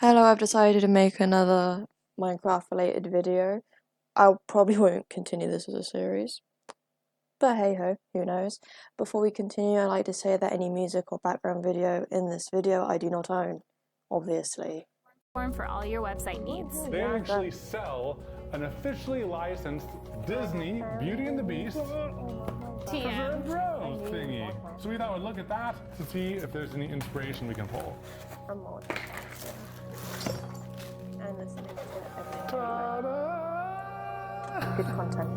Hello, I've decided to make another Minecraft related video. I probably won't continue this as a series, but hey ho, who knows. Before we continue, I'd like to say that any music or background video in this video I do not own, obviously. For all your website needs. They actually sell an officially licensed Disney Beauty and the Beast TM Rose thingy. So we thought we'd look at that to see if there's any inspiration we can pull. I'm on. And listening to Evan and Katelyn. Good content.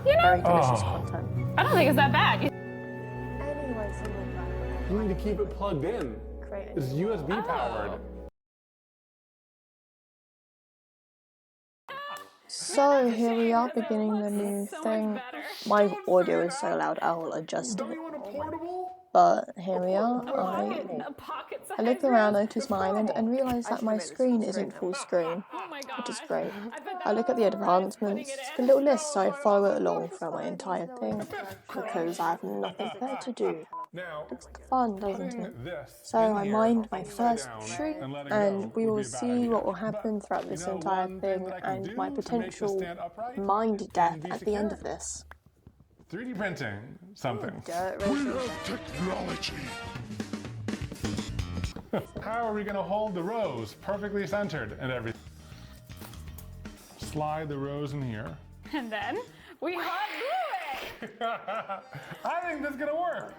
You know, Very delicious content. I don't think it's that bad. Anyway, something like that. You need to keep it plugged in. Great. It's USB powered. So here we are beginning the new thing. My audio is so loud I will adjust Don't it. you want a portable? But here we are. I look around, notice my island, and realise that my screen isn't full screen, which is great. I look at the advancements, it's a little list, so I follow it along throughout my entire thing, because I have nothing better to do. It's fun, doesn't it? So I mined my first tree, and we will see what will happen throughout this entire thing, and my potential mind death at the end of this. 3D printing something. Technology. How are we going to hold the rose perfectly centered and everything? Slide the rose in here. And then we hot glue it. I think this is going to work.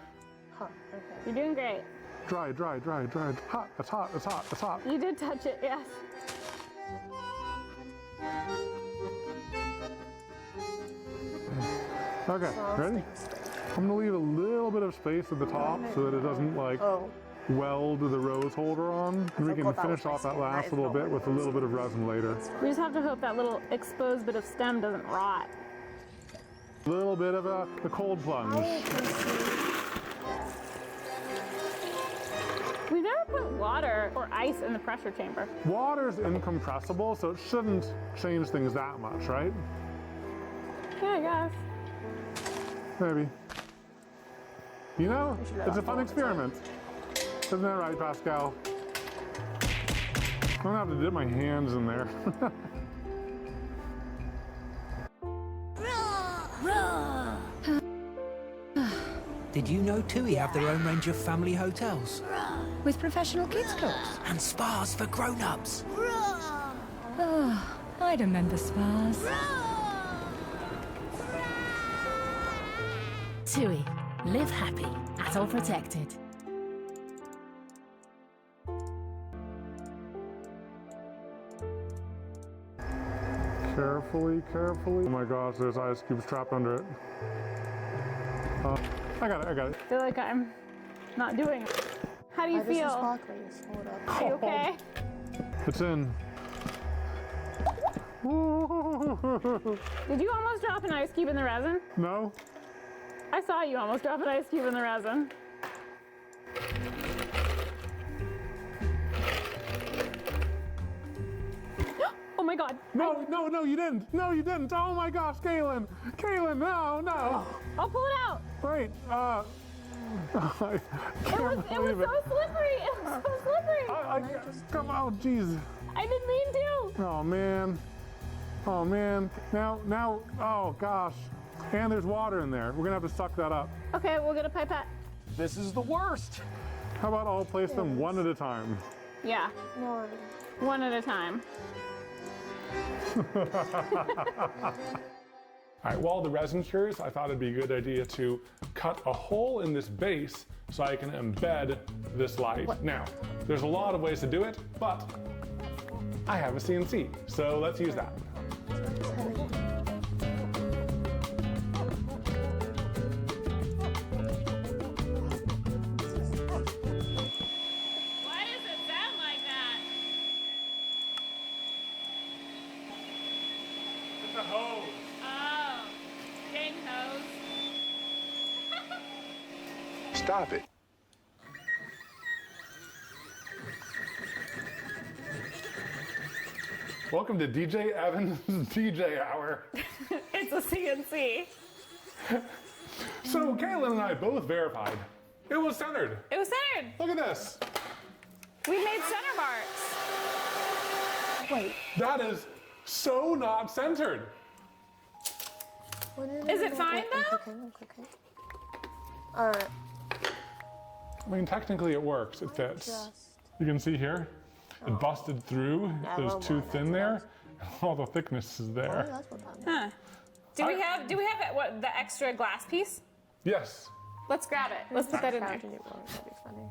Huh, okay. You're doing great. Dry, dry, dry, dry. Hot, it's hot, it's hot, it's hot. You did touch it, yes. Okay, ready? I'm gonna leave a little bit of space at the top so that it doesn't like weld the rose holder on. And we can finish off that last little bit with a little bit of resin later. We just have to hope that little exposed bit of stem doesn't rot. A little bit of a cold plunge. We've never put water or ice in the pressure chamber. Water's incompressible, so it shouldn't change things that much, right? Yeah, I guess. Maybe. You know, it's a fun experiment. Isn't that right, Pascal? I'm gonna have to dip my hands in there. Did you know TUI have their own range of family hotels? With professional kids clubs? And spas for grown-ups? Oh, I remember spas. TUI. Live happy. Atoll protected. Carefully, carefully. Oh my gosh, there's ice cubes trapped under it. I got it, I got it. I feel like I'm not doing it. How do you feel? Are you okay? It's in. Did you almost drop an ice cube in the resin? No? I saw you almost drop an ice cube in the resin. Oh my god. No, no, no, you didn't. No, you didn't. Oh my gosh, Katelyn. Katelyn, no, no. I'll pull it out. Wait, I It can't was believe it. so slippery. It was so slippery. Come on, jeez. I didn't mean to. Oh man. Oh man. Now, oh gosh. And there's water in there. We're gonna have to suck that up. Okay, we'll get a pipette. This is the worst. How about I'll place them one at a time? Yeah. No. One at a time. All right, while the resin cures, I thought it'd be a good idea to cut a hole in this base so I can embed this light. Now, there's a lot of ways to do it, but I have a CNC, so let's use that. Why does it sound like that? It's a hose. Oh, dang hose. Stop it. Welcome to DJ Evan's DJ Hour. It's a CNC. So Katelyn and I both verified. It was centered. It was centered. Look at this. We made center marks. Wait. That is so not centered. Is it fine though? Okay. Alright. I mean, technically it works. It fits. You can see here, it busted through. It was too thin there. All the thickness is there. That's what that means. Huh. Do we have what, the extra glass piece? Yes. Let's grab it. Let's put that in there. That'd be funny.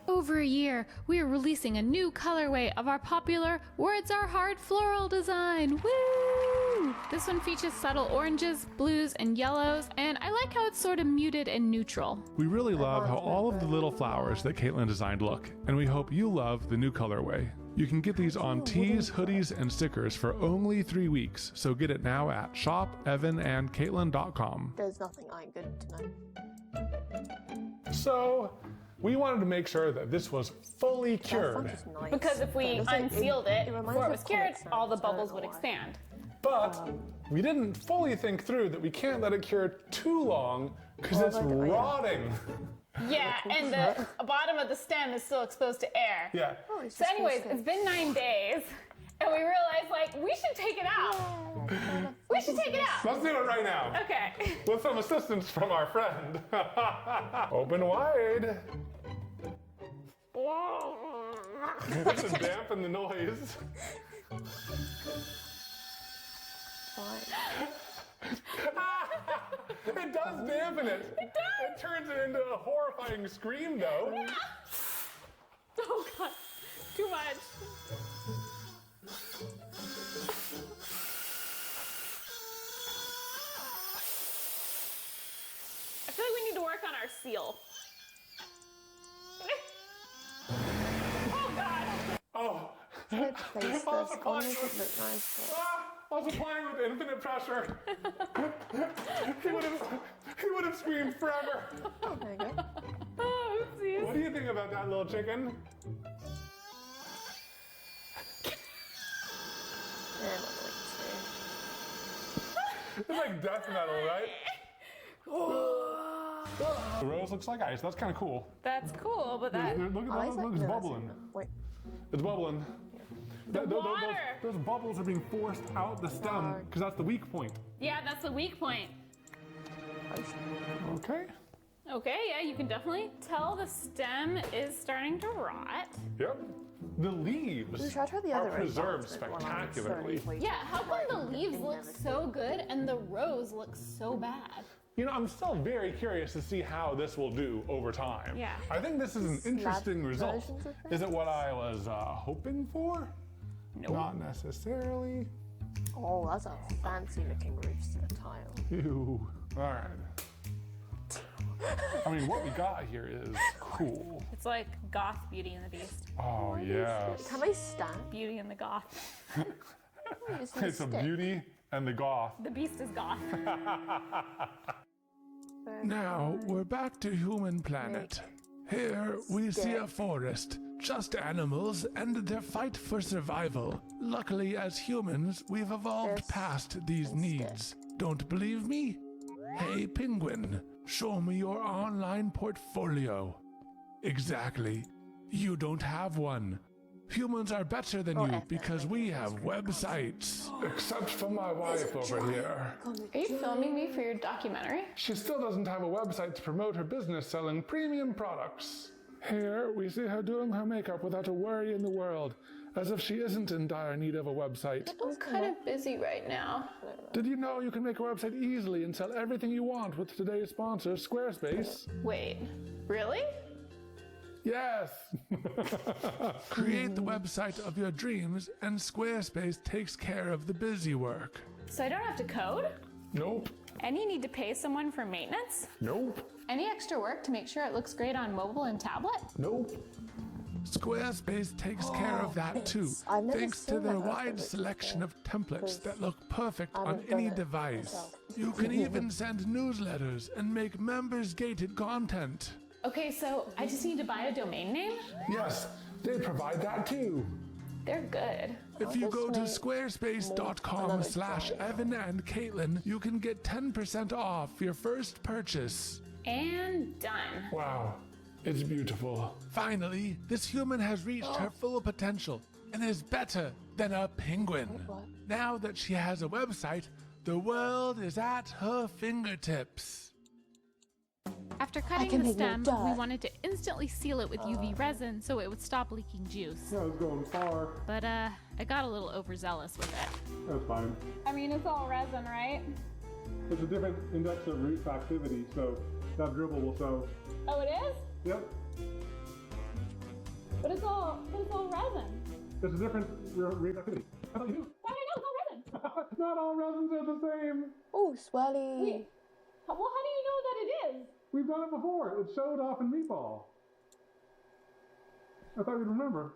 Over a year, we are releasing a new colorway of our popular Words Are Hard floral design. Woo! This one features subtle oranges, blues, and yellows, and I like how it's sort of muted and neutral. We really love how all of the little flowers that Katelyn designed look, and we hope you love the new colorway. You can get these on tees, hoodies, and stickers for only 3 weeks, so get it now at shopevanandkatelyn.com. There's nothing I ain't good to know. So, we wanted to make sure that this was fully cured. Nice. Because if we unsealed it before it was cured, all the bubbles would expand. But we didn't fully think through that we can't let it cure too long because it's rotting. Yeah, and the bottom of the stem is still exposed to air. Yeah. So anyways, it's been 9 days, and we realized, like, we should take it out. We should take it out. Let's do it right now. Okay. With some assistance from our friend. Open wide. This is dampen the noise. It does dampen it. It does. It turns it into a horrifying scream, though. Yeah. Oh God, too much. I feel like we need to work on our seal. Oh God. Oh. Let's place this. I'll make it look nice. I was applying with infinite pressure. he would have screamed forever. There you go. Oh, oopsies. What do you think about that little chicken? It's like death metal, right? The rose looks like ice. That's kind of cool. That's cool, but that. Look at that. Look, it's bubbling. Wait. It's bubbling. Water. Those bubbles are being forced out the stem because that's the weak point. Yeah, that's the weak point. Okay. Okay, yeah, you can definitely tell the stem is starting to rot. Yep. The leaves Should I try the are other preserved advancement one? spectacularly. Yeah, how come the leaves look so good and the rose looks so bad? You know, I'm still very curious to see how this will do over time. Yeah. I think this is an interesting result. versions of Is it what I was hoping for? Nope. Not necessarily. Oh, that's a fancy looking roof tile. Ew. All right. I mean, what we got here is cool. It's like goth Beauty and the Beast. Oh, yes. Can I stand? Beauty and the Goth. It's a Beauty and the Goth. The Beast is goth. Now we're back to human planet. Here we see a forest, just animals and their fight for survival. Luckily, as humans, we've evolved past these needs. Don't believe me? Hey, penguin, show me your online portfolio. Exactly. You don't have one. Humans are better than you because we have websites. Except for my wife over here. Are you filming me for your documentary? She still doesn't have a website to promote her business selling premium products. Here, we see her doing her makeup without a worry in the world, as if she isn't in dire need of a website. I'm kind of busy right now. Did you know you can make a website easily and sell everything you want with today's sponsor, Squarespace? Wait, really? Yes! Create the website of your dreams, and Squarespace takes care of the busy work. So I don't have to code? Nope. Any need to pay someone for maintenance? Nope. Any extra work to make sure it looks great on mobile and tablet? Nope. Squarespace takes care of that too, thanks to their wide selection of templates that look perfect on any device. You can even send newsletters and make members-gated content. Okay, so I just need to buy a domain name? Yes, they provide that too. They're good. If you go to squarespace.com/Evan and Katelyn, you can get 10% off your first purchase. And done. Wow, it's beautiful. Finally, this human has reached her full potential, and is better than a penguin. Now that she has a website, the world is at her fingertips. After cutting the stem, we wanted to instantly seal it with UV resin so it would stop leaking juice. I was going far. But I got a little overzealous with it. That's fine. I mean, it's all resin, right? It's a different index of reactivity, so that dribble will show. Oh, it is? Yep. But it's all resin. It's a different reactivity. I thought you knew. How do I know it's all resin? Not all resins are the same. Oh, swirly. Wait. Well, how do you know that it is? We've done it before. It showed off in Meatball. I thought you'd remember.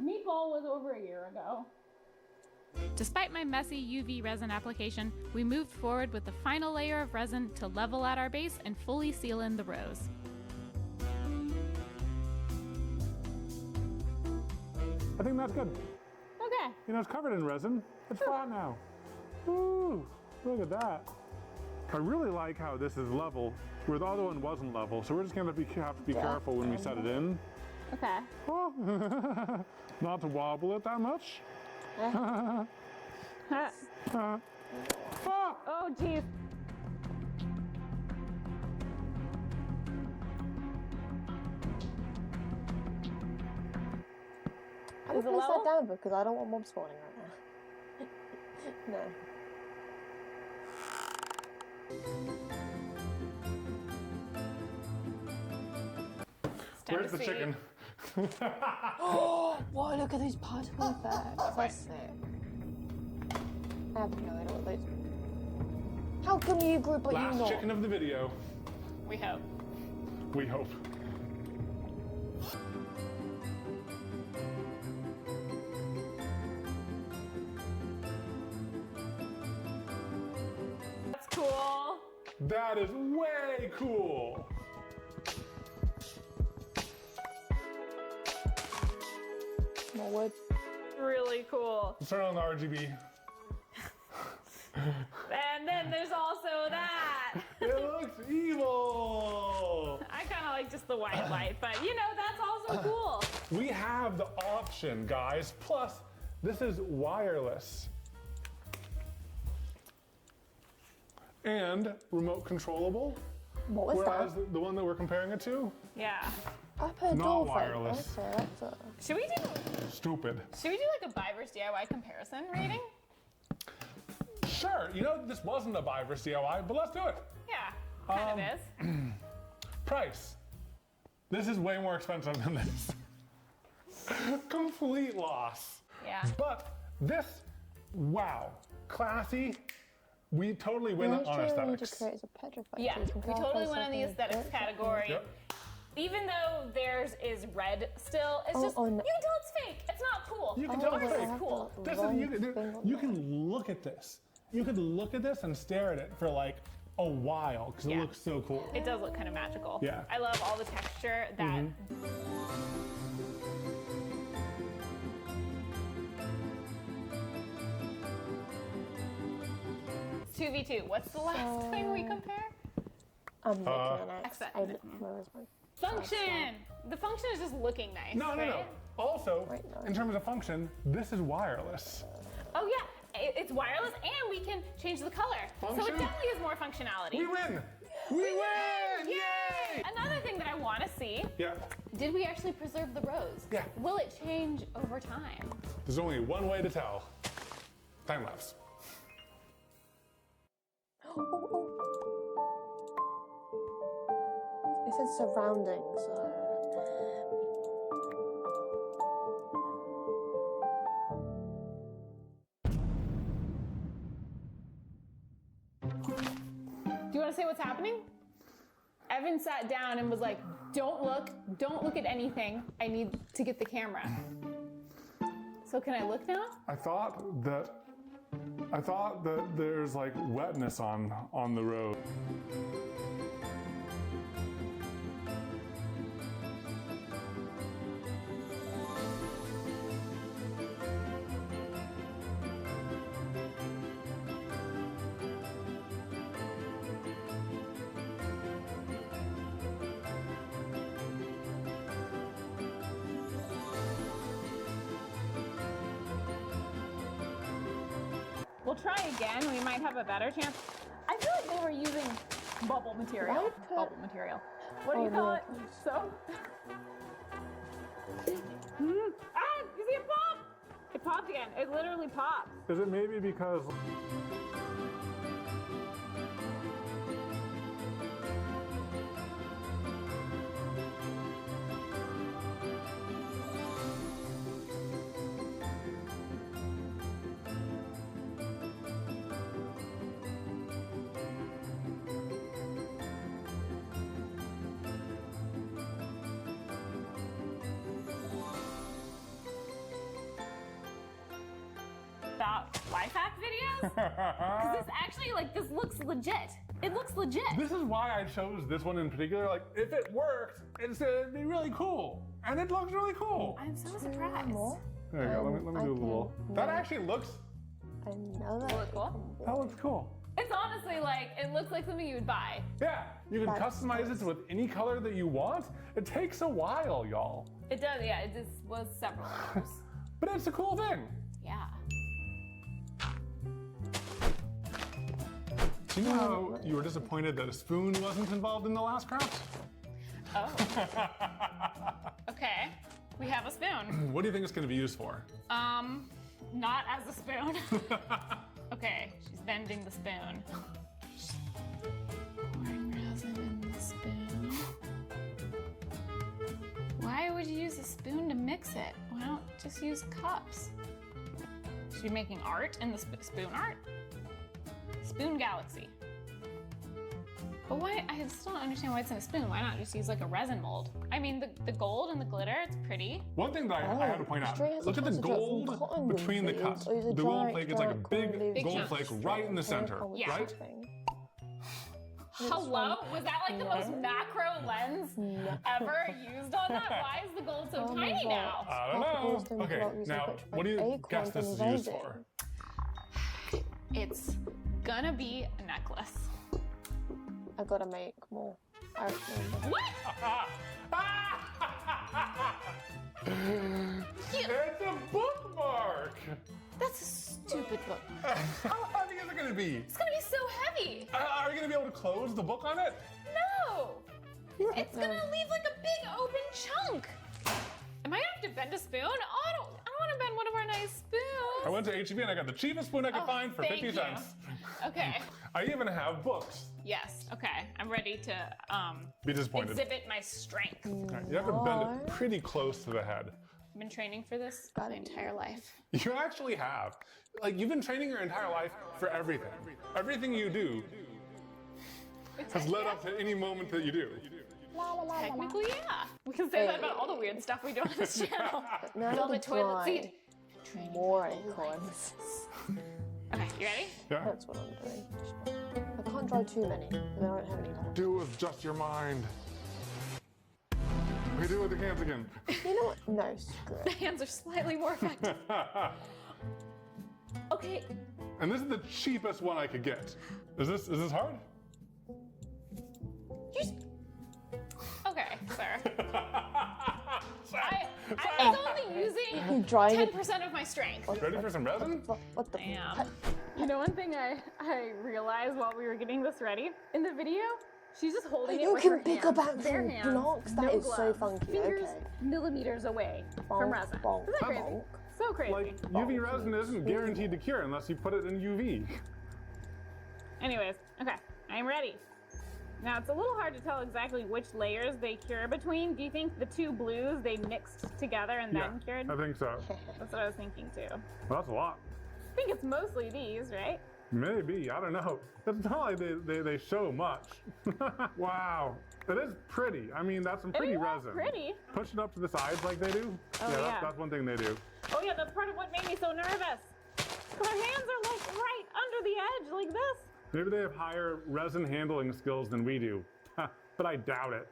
Meatball was over a year ago. Despite my messy UV resin application, we moved forward with the final layer of resin to level out our base and fully seal in the rows. I think that's good. Okay. You know, it's covered in resin. It's flat now. Ooh, look at that. I really like how this is level, where the other one wasn't level. So we're just gonna have to be careful when we set it in. Okay. Oh, not to wobble it that much. Oh, geez. I'm gonna place that down because I don't want mobs spawning right now. No. Where's the chicken? Oh, whoa, look at these particle effects. That's sick. I have no idea what those. How come you group but you Last not? chicken of the video. We hope. We hope. That's cool. That is way cool. More wood. Really cool. Turn on the RGB. And then there's also that. It looks evil. I kind of like just the white light, but you know, that's also cool. We have the option, guys. Plus, this is wireless. And remote controllable. What was Whereas that? the one that we're comparing it to, Yeah. Up her not door wireless. Okay, that's a... Should we do Stupid. like a buy versus DIY comparison rating? Sure, you know, this wasn't a buy versus DIY, but let's do it. Yeah, kind of is. Price. This is way more expensive than this. Complete loss. Yeah. But this, wow, classy. We totally win on To aesthetics. create is a petrified. Yeah, we totally went in the aesthetics category. Yep. Even though theirs is red still, it's just, no. you can tell it's fake. It's not cool. You can tell Ours it's is fake. cool. This is, you can look at this. You could look at this and stare at it for like a while because it Yeah. looks so cool. It does look kind of magical. Yeah. I love all the texture that. It's 2v2. What's the last thing we compare? I'm looking at X. X. Where was mine? Function. The function is just looking nice. No. right? Also, Wait, no. in terms of function, this is wireless. Oh yeah, it's wireless and we can change the color. So Function? it definitely has more functionality. We win! We win! Yay! Another thing that I want to see, Yeah, did we actually preserve the rows? Yeah. Will it change over time? there's only one way to tell. Time lapse. It says surroundings, so... Do you want to say what's happening? Evan sat down and was like, don't look at anything. I need to get the camera. So can I look now? I thought that there's like wetness on the road. try again. We might have a better chance. I feel like they were using bubble material. Bubble material. What do you call it? Soap? Ah, you see it pop? It popped again. It literally popped. Is it maybe because... About life hack videos? Because this actually, like, this looks legit. It looks legit. This is why I chose this one in particular. Like, if it worked, it'd be really cool. And it looks really cool. I'm so surprised. There you go, let me do a little. That actually looks... Another. Cool. That looks cool. It's honestly like, it looks like something you would buy. Yeah, you can customize it with any color that you want. It takes a while, y'all. It does, yeah, it just was several hours. But it's a cool thing. Yeah. Do you know how you were disappointed that a spoon wasn't involved in the last craft? Oh. Okay, we have a spoon. What do you think it's going to be used for? Not as a spoon. Okay, she's bending the spoon. Pouring resin in the spoon. Why would you use a spoon to mix it? Why not just use cups? Is she making art in the spoon art? Spoon Galaxy. But why, I still don't understand why it's in a spoon. Why not just use like a resin mold? I mean, the gold and the glitter, it's pretty. One thing that I have to point out, look at the gold between the cups. The gold flake is like a big gold flake right in the center, right? Hello? Was that like the most macro lens ever used on that? Why is the gold so tiny now? I don't know. Okay, now, what do you guess this is used for? It's gonna be a necklace. I gotta make more. I remember. What? It's a bookmark! That's a stupid book. How heavy is it gonna be? It's gonna be so heavy. Are you gonna be able to close the book on it? No! It's gonna leave like a big open chunk. Am I gonna have to bend a spoon? Oh, I don't want to bend one of our nice spoons. I went to HEB and I got the cheapest spoon I could find for 50 cents. Okay. I even have books. Yes, okay. I'm ready to Be disappointed. exhibit my strength. Okay, you have to bend it pretty close to the head. I've been training for this my entire life. You actually have. Like, you've been training your entire life for everything. Everything you do has led up to any moment that you do. Technically, yeah. We can say that about all the weird stuff we do on this channel. Now Build a toilet seat. More acorns. Okay, you ready? Yeah. That's what I'm doing. I can't draw too many, and I don't have any time. Do with just your mind. We do it with the hands again. You know what? No, screw The it. hands are slightly more effective. Okay. And this is the cheapest one I could get. Is this hard? Okay, sir. I was only using Drying it. 10% of my strength. Ready for some resin? What the? Damn. You know, one thing I realized while we were getting this ready in the video, she's just holding it You with can her pick hands, up bare actual hands, blocks. no That is so gloves, funky. fingers Okay. millimeters away Bonk, from resin. bonk, Isn't that crazy? bonk. So crazy. Like, UV resin isn't guaranteed to cure unless you put it in UV. Anyways, okay, I'm ready. Now, it's a little hard to tell exactly which layers they cure between. Do you think the two blues, they mixed together and then cured? I think so. That's what I was thinking, too. Well, that's a lot. I think it's mostly these, right? Maybe, I don't know. It's not like they show much. Wow. It is pretty. I mean, that's some pretty resin. Pretty. Push it up to the sides like they do. Oh, yeah. That's one thing they do. Oh, yeah, that's part of what made me so nervous. Her hands are, like, right under the edge, like this. Maybe they have higher resin handling skills than we do. But I doubt it.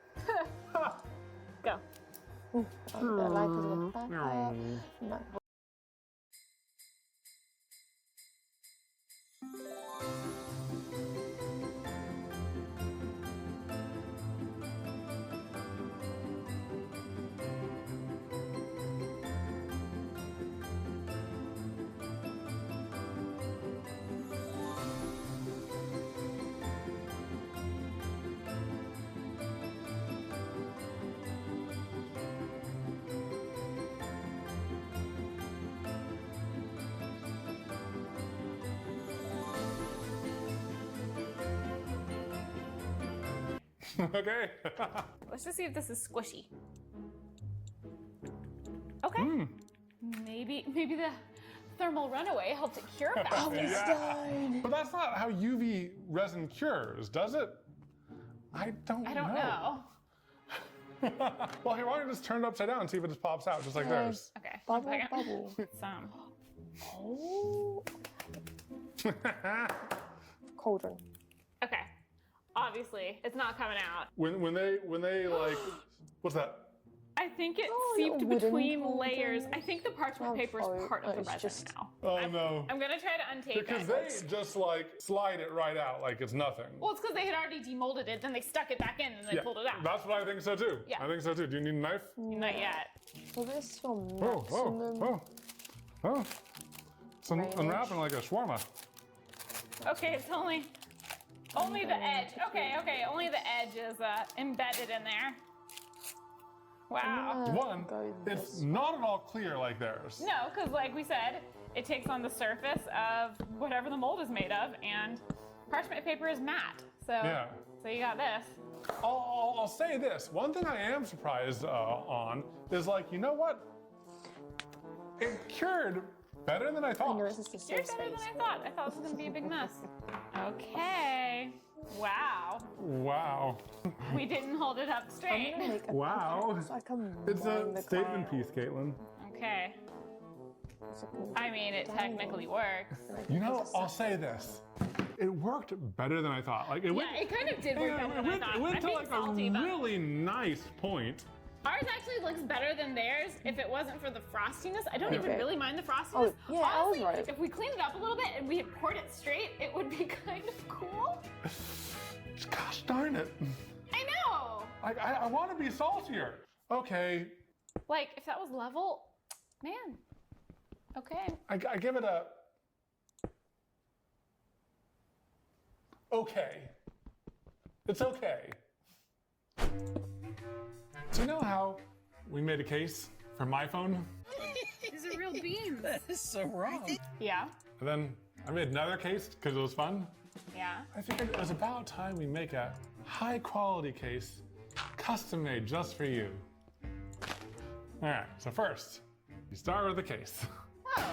Go. No. Okay. Let's just see if this is squishy. Okay. Maybe the thermal runaway helped it cure faster. Yeah. But that's not how UV resin cures, does it? I don't know. Well, here, why don't you just turn it upside down and see if it just pops out, just like theirs. Okay. Bubble. Some. Oh. Cauldron. Okay. Obviously, it's not coming out. When they like, what's that? I think it Oh, seeped little wooden between cauldron. layers. I think the parchment paper is part of the it's resin just- now. Oh no. I'm gonna try to untape Because it. they just like slide it right out like it's nothing. Well, it's because they had already demolded it, then they stuck it back in, and they pulled it out. That's what I think so too. Yeah. I think so too. Do you need a knife? Not yet. So this one Oh, maximum. oh. It's unwrapping like a shawarma. Okay, it's only the edge. Okay, only the edge is embedded in there. Wow. One, it's not at all clear like theirs. No, because like we said, it takes on the surface of whatever the mold is made of, and parchment paper is matte. So, so you got this. I'll say this. One thing I am surprised on is like, you know what? It cured better than I thought. You're better than I thought. I thought this was gonna be a big mess. Okay. Wow. Wow. We didn't hold it up straight. Wow. It's a statement piece, Katelyn. Okay. I mean, it technically works. You know, I'll say this. It worked better than I thought. Like it It kind of did work better than I thought. It went I'm to being like salty, a but really nice point. ours actually looks better than theirs if it wasn't for the frostiness. I don't even Okay. really mind the frostiness. Oh, yeah, I was Honestly, right. if we cleaned it up a little bit and we had poured it straight, it would be kind of cool. Gosh darn it. I know. I want to be saltier. Okay. Like, if that was level, man. Okay. I give it a okay. It's okay. Do you know how we made a case for my phone? These are real beans. That is so wrong. Yeah. And then I made another case because it was fun. Yeah. I figured it was about time we make a high quality case, custom made just for you. All right, so first, you start with the case. Oh.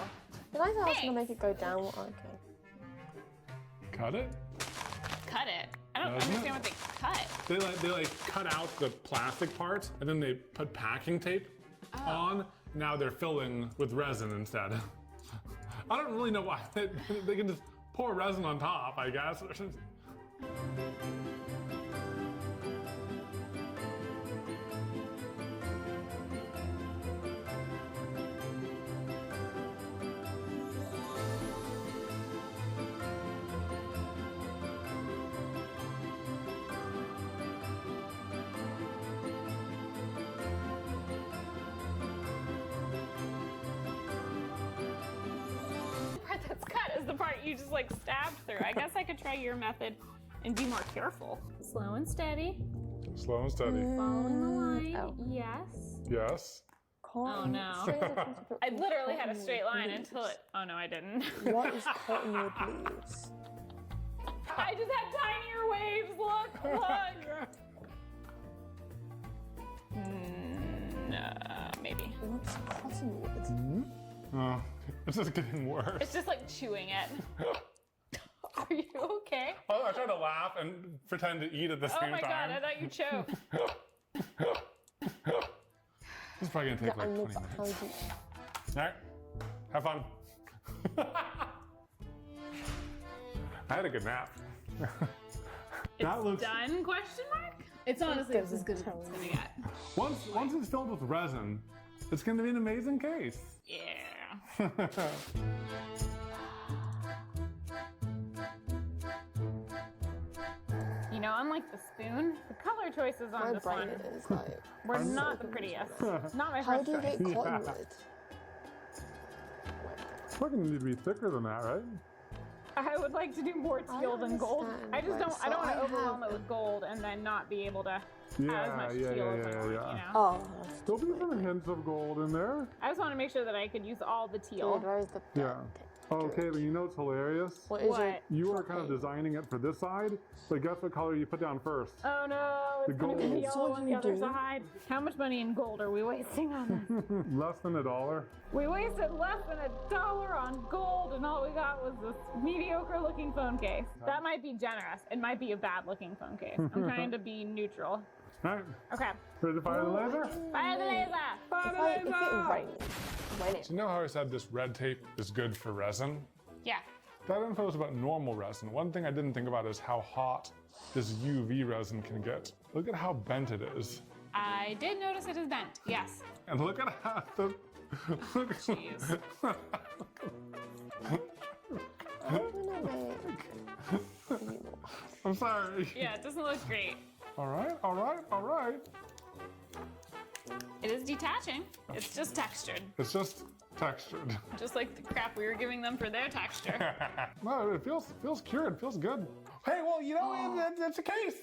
Did I say I was gonna make it go down? Okay. Cut it. Cut it. I don't Doesn't understand it? what they cut. They like cut out the plastic part and then they put packing tape on. Now they're filling with resin instead. I don't really know why. They can just pour resin on top, I guess. The part that's cut is the part you just like stabbed through. I guess I could try your method and be more careful. Slow and steady. Slow and steady. Following the line. Oh. Yes. Yes. Oh no. I literally had a straight line until it. Oh no, I didn't. What is cottonwood leaves? I just had tinier waves. Look, look. Maybe. What's cottonwood? Oh, this is getting worse. It's just like chewing it. Are you okay? I tried to laugh and pretend to eat at the Oh same my god, time. I thought you choked. This is probably gonna take like 20 minutes. How do you... All right, have fun. I had a good nap. That looks. Done? Question mark? It's honestly as good as it's gonna get. Once it's filled with resin, it's gonna be an amazing case. Yeah. You know, unlike the spoon, the color choices on My this one brain is like... were not the prettiest. Not my How first do you choice. get cottonwood? It's not gonna need to be thicker than that, right? I would like to do more teal than gold. I just don't. I don't want to overwhelm it with gold and then not be able to have as much teal as I want. You know. Oh, There'll be some hints of gold in there. I just want to make sure that I could use all the dude, teal. where's the... Yeah. Oh, Katelyn, you know what's hilarious? What is What? it? You were kind of designing it for this side, but guess what color you put down first? Oh no, The gold. The yellow what on the you other do. side. How much money in gold are we wasting on this? Less than $1. We wasted less than $1 on gold, and all we got was this mediocre-looking phone case. That might be generous. It might be a bad-looking phone case. I'm trying to be neutral. All right. Okay. Ready to fire the laser? Fire the laser! Fire the If it rains, when it So you know how I said this red tape is good for resin? Yeah. That info is about normal resin. One thing I didn't think about is how hot this UV resin can get. Look at how bent it is. I did notice it is bent, yes. And look at how the... Look at Jeez. I'm sorry. Yeah, it doesn't look great. All right, all right, all right. It is detaching. It's just textured. It's just textured. Just like the crap we were giving them for their texture. No, it feels cured. It feels good. Hey, well, you know, it's a case.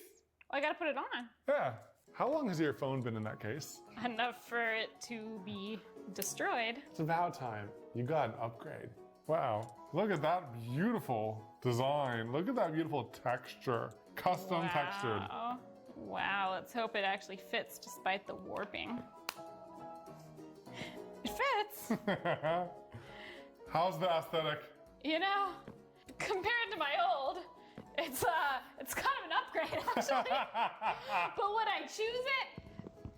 Well, I gotta put it on. Yeah. How long has your phone been in that case? Enough for it to be destroyed. It's about time. You got an upgrade. Wow. Look at that beautiful design. Look at that beautiful texture. Custom textured. Wow, let's hope it actually fits despite the warping. It fits! How's the aesthetic? You know, compared to my old, it's kind of an upgrade actually. But would I choose it?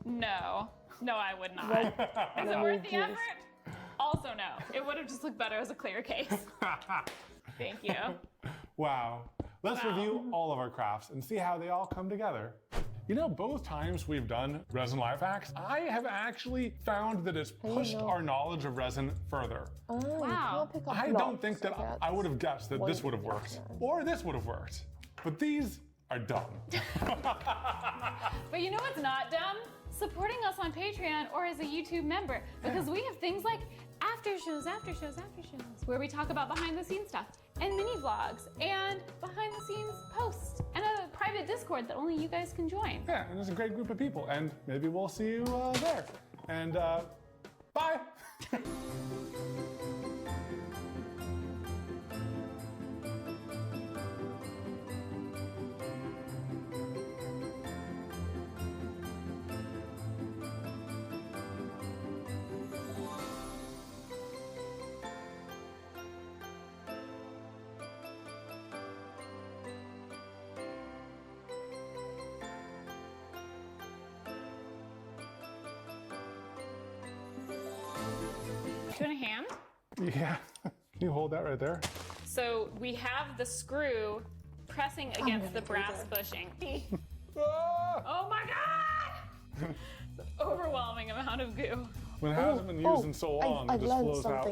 No. No, I would not. Is it worth the effort? Also no. It would have just looked better as a clear case. Thank you. Wow. Let's review all of our crafts and see how they all come together. You know, both times we've done resin life hacks, I have actually found that it's pushed our knowledge of resin further. Wow. I don't think that I would have guessed that this would have worked or this would have worked, but these are dumb. But you know what's not dumb? Supporting us on Patreon or as a YouTube member, because we have things like after shows, where we talk about behind the scenes stuff, and mini vlogs, and behind the scenes posts, and a private Discord that only you guys can join. Yeah, and there's a great group of people, and maybe we'll see you there. And bye. Do you want a hand? Yeah, can you hold that right there? So we have the screw pressing against the brass bushing. Oh my God! Overwhelming amount of goo. When it hasn't been used in so long, it just flows out.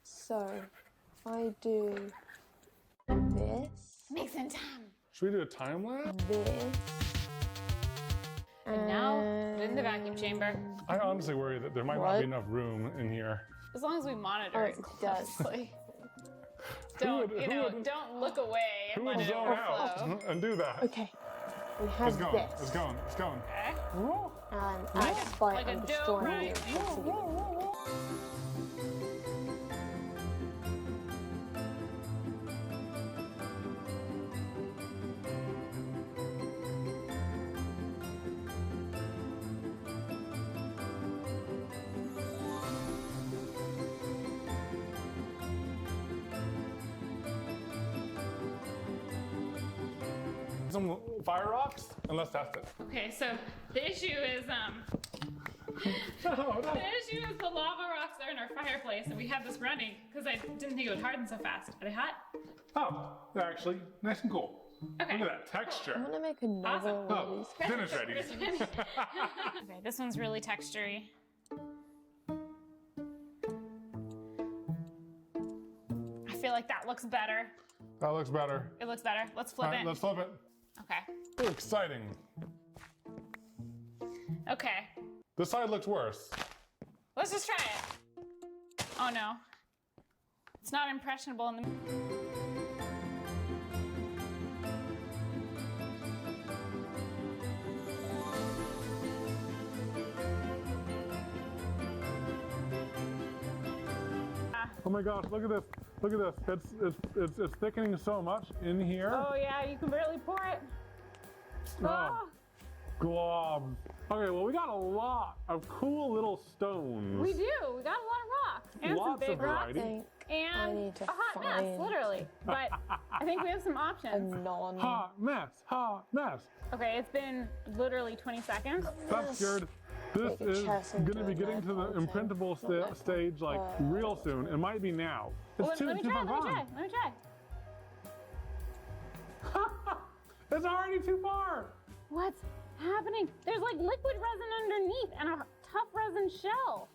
So, I do this. Make some time. Should we do a time lapse? This. And now, put it in the vacuum chamber. I honestly worry that there might not be enough room in here. As long as we monitor it closely. Don't look away Who and let would it zone out overflow. and do that? Okay. We have It's going, this. it's going, it's going. Okay. And that's by Like a dough, destroying right? the Some fire rocks, and let's test it. Okay, so the issue is the issue is the lava rocks are in our fireplace, and we have this running because I didn't think it would harden so fast. Are they hot? Oh, they're actually nice and cool. Okay. Look at that texture. I'm gonna make another Awesome. one of Oh, these. dinner's ready. Okay, this one's really textury. I feel like that looks better. That looks better. It looks better. Let's flip All right, it. let's flip it. Okay. Ooh, exciting. Okay. This side looks worse. Let's just try it. Oh no. It's not impressionable in the... Oh my gosh, look at this. Look at this. It's thickening so much in here. Oh yeah, you can barely pour it. Oh, globs. Okay, well we got a lot of cool little stones. We do. We got a lot of rocks and Lots some big of rocks variety. and a hot mess, literally. But I think we have some options. Hot mess. Okay, it's been literally 20 seconds. That's good. This is going to be getting to the imprintable stage like real soon. It might be now. It's Let me try. It's already too far. What's happening? There's like liquid resin underneath and a tough resin shell.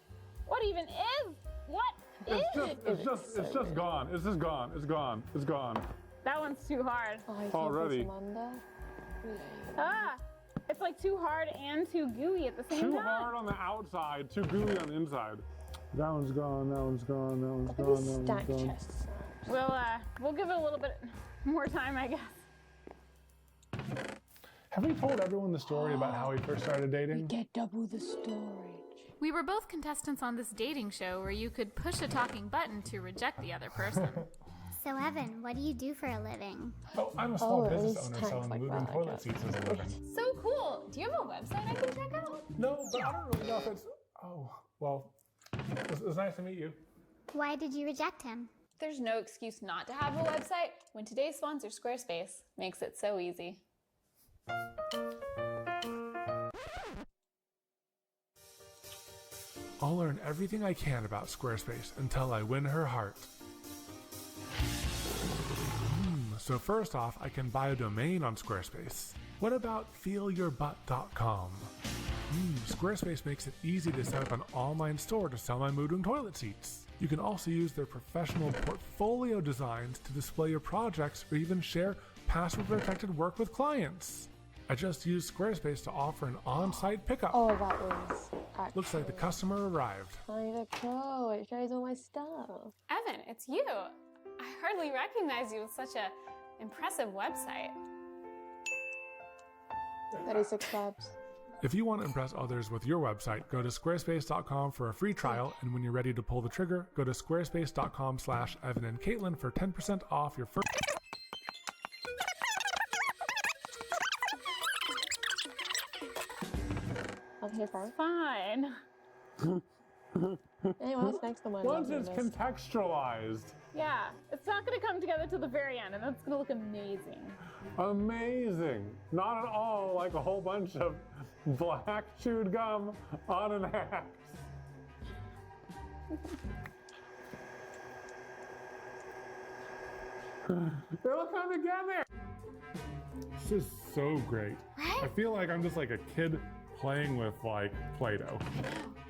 What even is? What is it? It's just gone. It's just gone. It's gone. It's gone. That one's too hard. Already. It's like too hard and too gooey at the same time. Too hard on the outside, too gooey on the inside. That one's gone. That one's gone. That one's gone. That one's gone. We'll give it a little bit more time, I guess. Have we told everyone the story about how we first started dating? We get double the storage. We were both contestants on this dating show where you could push a talking button to reject the other person. So Evan, what do you do for a living? Oh, I'm a small business owner selling moving toilet seats as a living. So cool. Do you have a website I can check out? No, but I don't really know if it's... Oh, well, it's nice to meet you. Why did you reject him? There's no excuse not to have a website when today's sponsor, Squarespace, makes it so easy. I'll learn everything I can about Squarespace until I win her heart. So first off, I can buy a domain on Squarespace. What about feelyourbutt.com? Squarespace makes it easy to set up an online store to sell my moving toilet seats. You can also use their professional portfolio designs to display your projects or even share password-protected work with clients. I just used Squarespace to offer an on-site pickup. Oh, that was actually... Looks like the customer arrived. Kinda cool. It shows all my stuff. Evan, it's you. I hardly recognize you with such a impressive website. 36 subs. If you want to impress others with your website, go to squarespace.com for a free trial, and when you're ready to pull the trigger, go to squarespace.com/Evan and Katelyn for 10% off your first... I'm here for it. Fine. Anyway, what's next on my Once it's contextualized. Yeah, it's not going to come together to the very end, and that's going to look amazing. Amazing. Not at all like a whole bunch of black chewed gum on an axe. It'll come together. This is so great. Right? I feel like I'm just like a kid playing with like Play-Doh.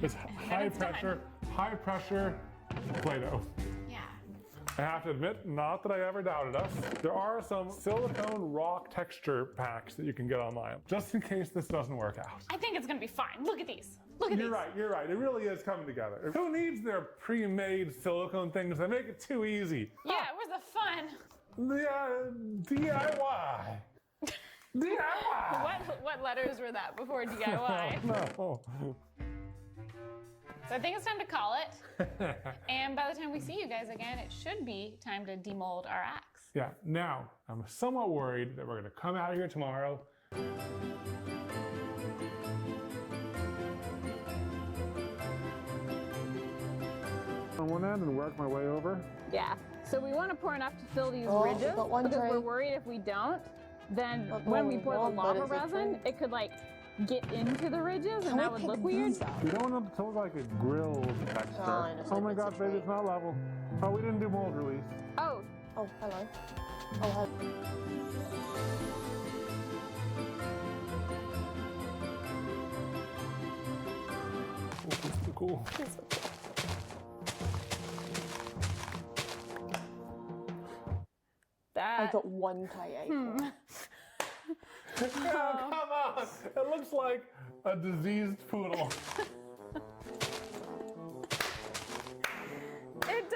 It's high pressure Play-Doh. Yeah. I have to admit, not that I ever doubted us. There are some silicone rock texture packs that you can get online, just in case this doesn't work out. I think it's going to be fine. Look at these. Look at these. You're right. It really is coming together. Who needs their pre-made silicone things? They make it too easy. Yeah, where's the fun? DIY. DIY. What letters were that before DIY? No. So I think it's time to call it. And by the time we see you guys again, it should be time to demold our axe. Yeah, now, I'm somewhat worried that we're gonna come out here tomorrow. On one end and work my way over. Yeah. So we want to pour enough to fill these ridges because we're worried if we don't, then when we pour the lava resin, it could like get into the ridges and that would look weird. You don't want it to look like a grilled texture. Oh my god, baby, it's not level. Oh, we didn't do mold release. Oh. Oh, hello. Oh, hello. Cool. I got one K8. Oh, come on! It looks like a diseased poodle. It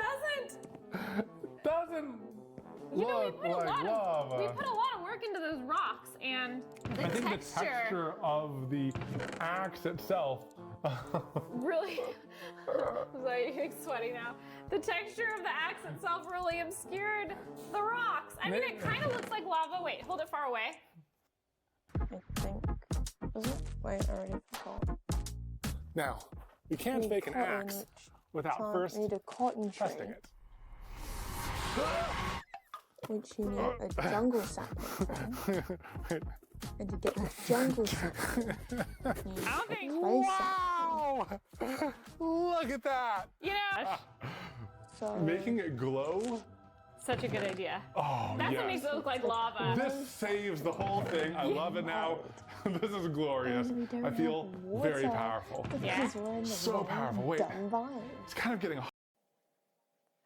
doesn't. You know, we put a lot of work into those rocks, and the texture of the axe itself Really? Sorry, you're sweaty now. The texture of the axe itself really obscured the rocks. I mean, it kind of looks like lava. Wait, hold it far away. I think. Does it? Wait, I already forgot. Now, you can't make an axe without first you need a cotton tree, testing it. which you need a jungle sapling from. And to get the jungle sapling, you need a clay sapling. Look at that! You know, So, Making it glow? such a good idea. Oh, That's yes. what makes it look like lava. This saves the whole thing. I love it now. This is glorious. And we don't I feel have water very powerful. because we're in the So wrong powerful. Wait. dumb biome. It's kind of getting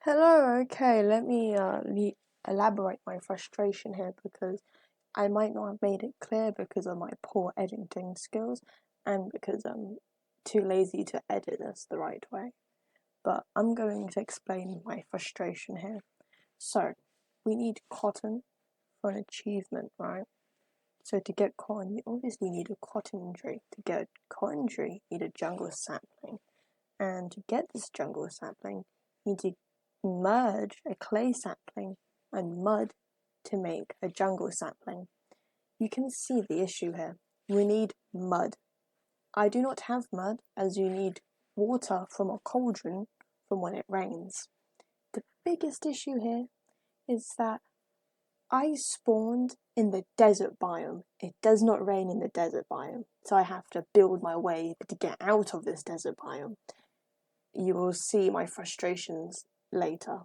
Hello, okay, let me elaborate my frustration here because I might not have made it clear because of my poor editing skills and because I'm too lazy to edit this the right way. But I'm going to explain my frustration here. So, we need cotton for an achievement, right? So to get cotton, you obviously need a cotton tree. To get a cotton tree, you need a jungle sapling. And to get this jungle sapling, you need to merge a clay sapling and mud to make a jungle sapling. You can see the issue here. We need mud. I do not have mud, as you need water from a cauldron from when it rains. The biggest issue here is that I spawned in the desert biome. It does not rain in the desert biome, so I have to build my way to get out of this desert biome. You will see my frustrations later.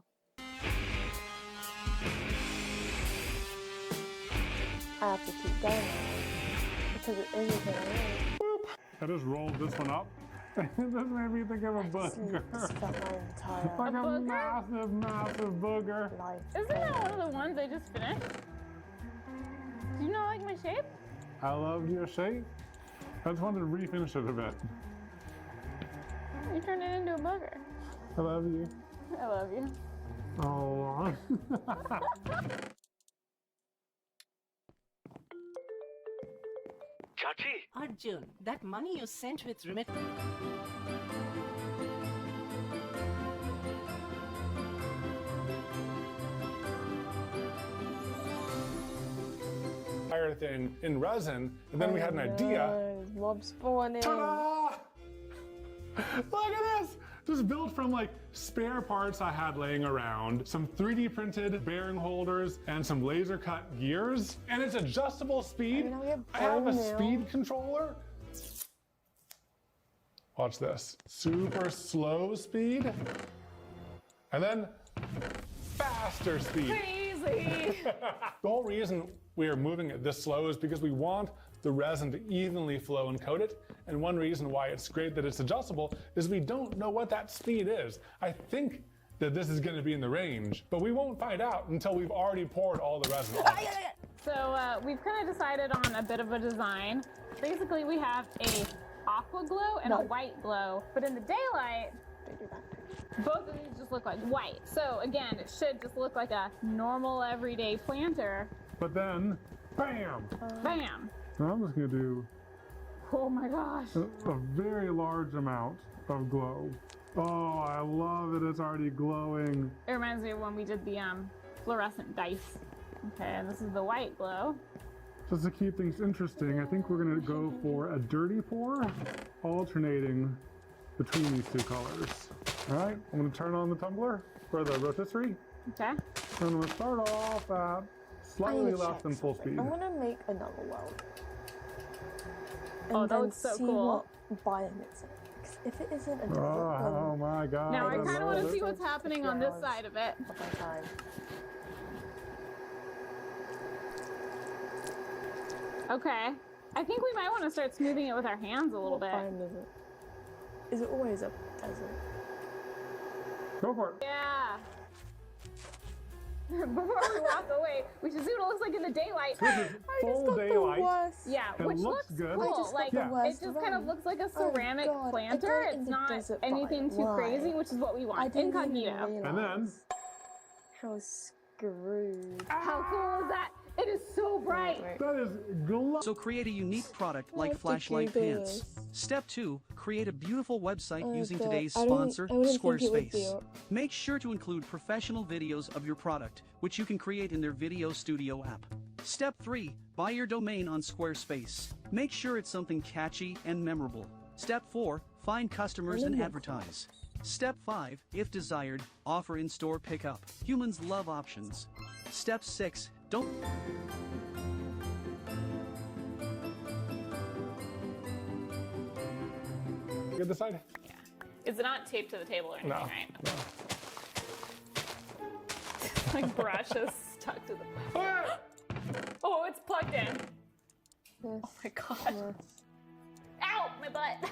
I have to keep going now because it isn't going to rain. I just rolled this one up. This made me think of a booger. Like a massive, massive booger. Life. Isn't that one of the ones I just finished? Do you not like my shape? I loved your shape. I just wanted to refinish it a bit. You turned it into a booger. I love you. I love you. Oh. Chachi! Arjun, that money you sent with remittance. Fire thing in resin, and then we had an idea. Mob spawning. Ta-da! Look at this! Just built from like spare parts I had laying around, some 3D printed bearing holders, and some laser cut gears. And it's adjustable speed. I have a speed controller. Watch this. Super slow speed. And then faster speed. Crazy! The whole reason we are moving it this slow is because we want the resin to evenly flow and coat it. And one reason why it's great that it's adjustable is we don't know what that speed is. I think that this is going to be in the range, but we won't find out until we've already poured all the resin on it. So we've kind of decided on a bit of a design. Basically, we have a aqua glow and a white glow, but in the daylight, both of these just look like white. So again, it should just look like a normal everyday planter. But then, bam! Bam! So I'm just going to do Oh my gosh. a very large amount of glow. Oh, I love it. It's already glowing. It reminds me of when we did the fluorescent dice. Okay, and this is the white glow. Just to keep things interesting, I think we're going to go for a dirty pour, alternating between these two colors. All right, I'm going to turn on the tumbler for the rotisserie. Okay. And I'm going to start off at slightly less than full speed. I'm gonna make another world. And Oh, that then looks so see cool. what biome it's in. 'Cause if it isn't a desert, Oh my god. Now I kind of want to love see it. what's happening on this side of it. of my time. Okay. I think we might want to start smoothing it with our hands a little bit. Biome is it? Is it always a desert? Go for it. Yeah. Before we walk away, we should see what it looks like in the daylight. This is full daylight. Yeah, It which looks looks good. cool. Like it just kind of looks like a ceramic planter. It's not anything too crazy, which is what we want. Incognito. And then How screwed. How cool is that? It is so bright. That is glow. So create a unique product like What did flashlight you do pants. this? Step 2, create a beautiful website Oh using God, today's I don't sponsor, think it would be Squarespace. Make sure to include professional videos of your product, which you can create in their Video Studio app. Step 3, buy your domain on Squarespace. Make sure it's something catchy and memorable. Step 4, find customers and advertise. Step 5, if desired, offer in-store pickup. Humans love options. Step 6, don't... Get this side? Yeah. It's not taped to the table or anything, No. right? Like brush is stuck to the... Oh, it's plugged in. Oh my god. Ow, my butt.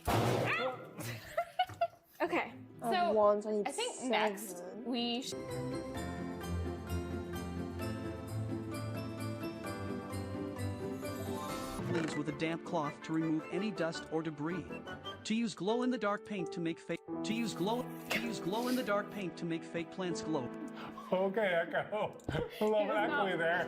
Ow. Okay, so I think next we should... leaves with a damp cloth to remove any dust or debris. To use glow-in-the-dark paint to make fake glow-in-the-dark paint to make fake plants glow. Okay, Echo. Love it actually there.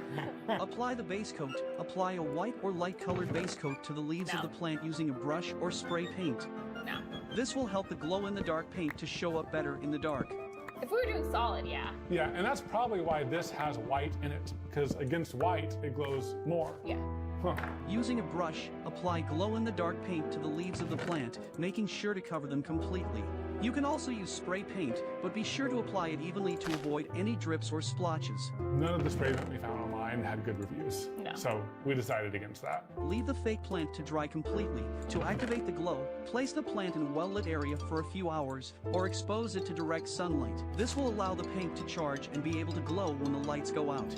Apply the base coat. Apply a white or light colored base coat to the leaves of the plant using a brush or spray paint. No. This will help the glow-in-the-dark paint to show up better in the dark. If we were doing solid, yeah. Yeah, and that's probably why this has white in it, because against white, it glows more. Yeah. Huh. Using a brush, apply glow-in-the-dark paint to the leaves of the plant, making sure to cover them completely. You can also use spray paint, but be sure to apply it evenly to avoid any drips or splotches. None of the sprays that we found online had good reviews, so we decided against that. Leave the fake plant to dry completely. To activate the glow, place the plant in a well-lit area for a few hours, or expose it to direct sunlight. This will allow the paint to charge and be able to glow when the lights go out.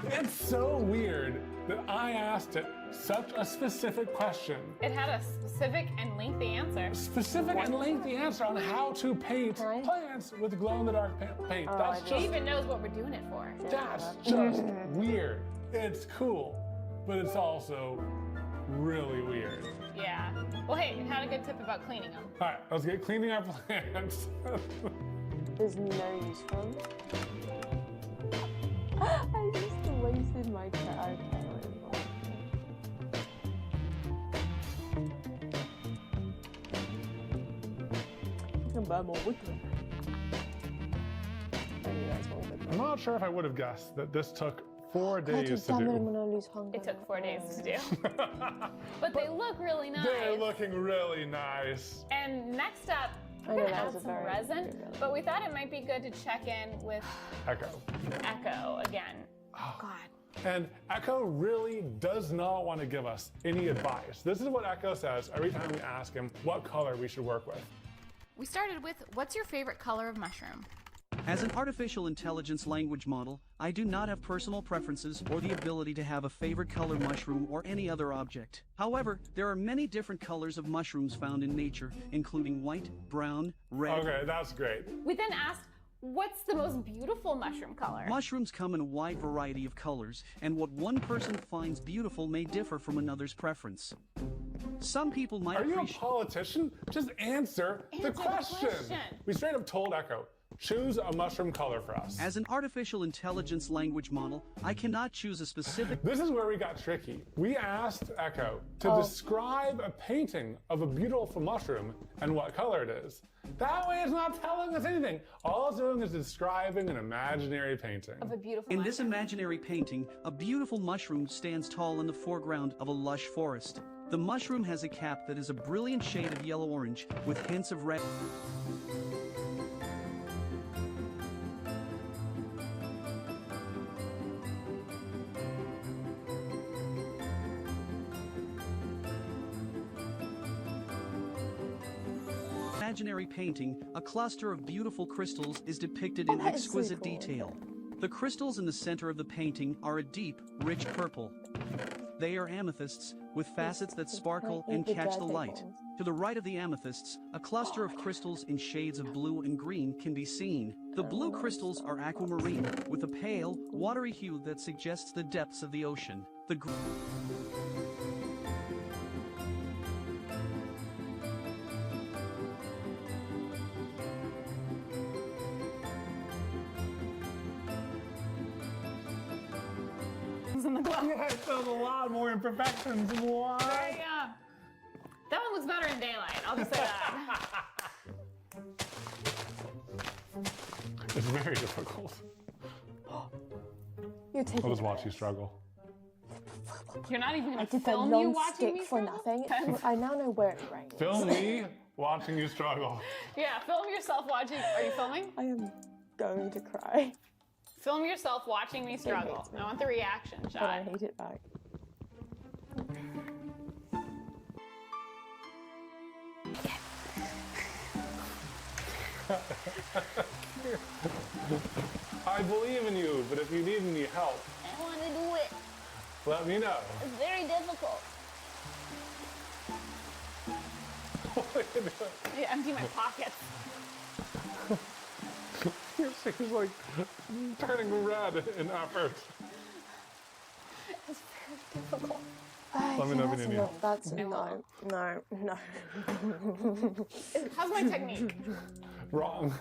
It's so weird that I asked it such a specific question. It had a specific and lengthy answer. Specific and lengthy answer on how to paint plants with glow-in-the-dark paint. That's just, It even knows what we're doing it for. that's just weird. It's cool, but it's also really weird. Yeah. Well, hey, it had a good tip about cleaning them. All right, let's get cleaning our plants. There's no use for them. I just wasted my time. I can burn more wood. I'm not sure if I would have guessed that this took 4 days to do. It took 4 days to do. But they look really nice. They're looking really nice. And next up, we're gonna add some resin, but we thought it might be good to check in with Echo again. Oh God. And Echo really does not want to give us any advice. This is what Echo says every time we ask him what color we should work with. We started with, what's your favorite color of mushroom? As an artificial intelligence language model, I do not have personal preferences or the ability to have a favorite color mushroom or any other object. However, there are many different colors of mushrooms found in nature, including white, brown, red. Okay, that's great. We then asked, what's the most beautiful mushroom color? Mushrooms come in a wide variety of colors, and what one person finds beautiful may differ from another's preference. Some people might Are you a politician? Just answer the question. We straight up told Echo, choose a mushroom color for us. As an artificial intelligence language model, I cannot choose a specific... This is where we got tricky. We asked Echo to describe a painting of a beautiful mushroom and what color it is. That way it's not telling us anything. All it's doing is describing an imaginary painting. Of a beautiful In this imaginary painting, a beautiful mushroom stands tall in the foreground of a lush forest. The mushroom has a cap that is a brilliant shade of yellow-orange with hints of red. Imaginary painting, a cluster of beautiful crystals is depicted in exquisite detail. The crystals in the center of the painting are a deep, rich purple. They are amethysts, with facets that sparkle and catch the light. To the right of the amethysts, a cluster of crystals in shades of blue and green can be seen. The blue crystals are aquamarine, with a pale, watery hue that suggests the depths of the ocean. The in the glove. Yes, there's a lot more imperfections. What? Yeah. That one looks better in daylight. I'll just say that. It's very difficult. You're taking I'll just watch you struggle. You're not even I going to did that film you long watching stick me for struggle? nothing. I now know where it rains. Film me watching you struggle. Yeah, film yourself watching. Are you filming? I am going to cry. Film yourself watching me struggle. I want the reaction shot. But I hate it back. I believe in you, but if you need any help, I want to do it. let me know. It's very difficult. What are you doing? I empty my pockets. Your face like turning red in effort. It's very difficult. Let me know if you need help. That's no. How's my technique? Wrong.